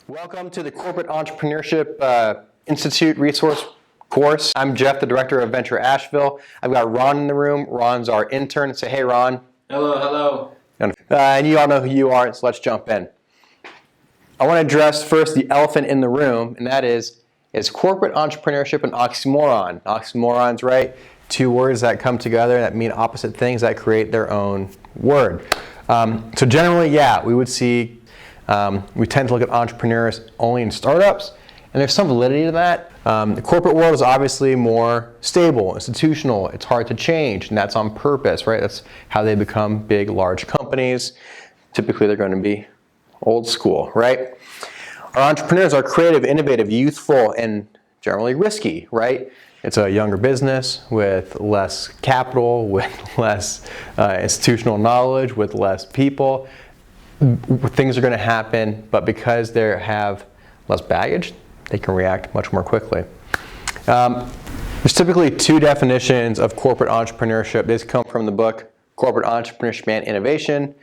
Welcome to the Corporate Entrepreneurship Institute resource course. I'm Jeff, the Director of Venture Asheville. I've got Ron in the room. Ron's our intern. Say, hey, Ron. Hello. And you all know who you are, so let's jump in. I want to address first the elephant in the room, and that is corporate entrepreneurship an oxymoron? Oxymorons, right? Two words that come together that mean opposite things that create their own word. So generally, yeah, we would see, we tend to look at entrepreneurs only in startups, and there's some validity to that. The corporate world is obviously more stable, institutional, it's hard to change, and that's on purpose, right? That's how they become big, large companies. Typically, they're going to be old school, right? Our entrepreneurs are creative, innovative, youthful, and generally risky, right? It's a younger business with less capital, with less institutional knowledge, with less people. Things are going to happen, but because they have less baggage, they can react much more quickly. There's typically two definitions of corporate entrepreneurship. These come from the book Corporate Entrepreneurship and Innovation.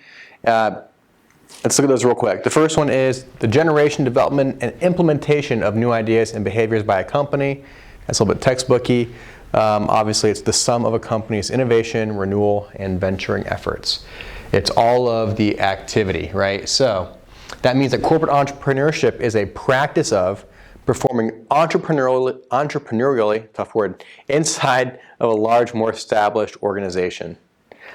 Let's look at those real quick. The first one is the generation, development, and implementation of new ideas and behaviors by a company. That's a little bit textbooky. Obviously, it's the sum of a company's innovation, renewal, and venturing efforts. It's all of the activity, right? So that means that corporate entrepreneurship is a practice of performing entrepreneurially, tough word, inside of a large, more established organization.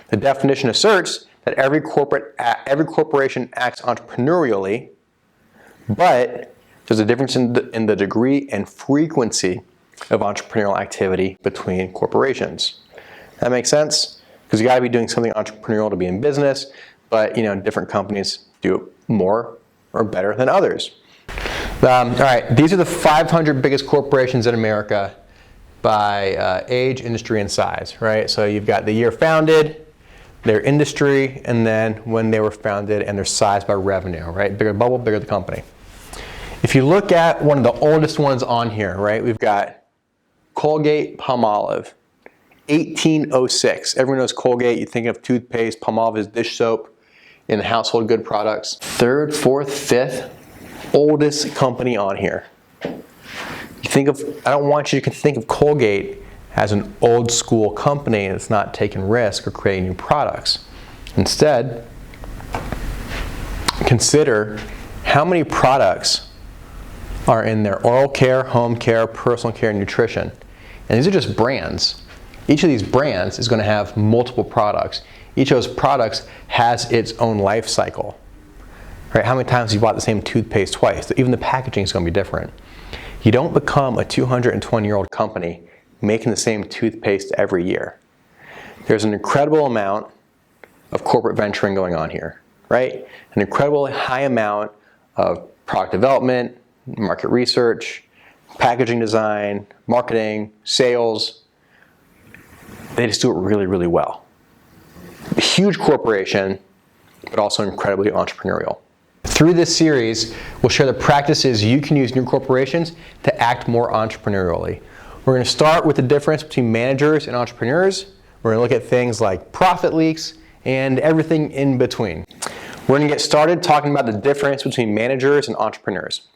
The definition asserts that every corporation acts entrepreneurially, but there's a difference in the degree and frequency of entrepreneurial activity between corporations. That makes sense? Because you got to be doing something entrepreneurial to be in business, but different companies do it more or better than others. All right, these are the 500 biggest corporations in America by age, industry, and size, right? So you've got the year founded, their industry, and then when they were founded and their size by revenue, right? Bigger the bubble, bigger the company. If you look at one of the oldest ones on here, right, we've got Colgate-Palmolive, 1806. Everyone knows Colgate. You think of toothpaste. Palmolive is dish soap in the household good products. Third, fourth, fifth oldest company on here. You think of, I don't want you to think of Colgate as an old school company and it's not taking risk or creating new products. Instead, consider how many products are in their oral care, home care, personal care, and nutrition. And these are just brands. Each of these brands is going to have multiple products. Each of those products has its own life cycle. Right? How many times have you bought the same toothpaste twice? Even the packaging is going to be different. You don't become a 220-year-old company making the same toothpaste every year. There's an incredible amount of corporate venturing going on here, right? An incredible high amount of product development, market research, packaging design, marketing, sales. They just do it really, really well. A huge corporation, but also incredibly entrepreneurial. Through this series, we'll share the practices you can use in your corporations to act more entrepreneurially. We're going to start with the difference between managers and entrepreneurs. We're going to look at things like profit leaks and everything in between. We're going to get started talking about the difference between managers and entrepreneurs.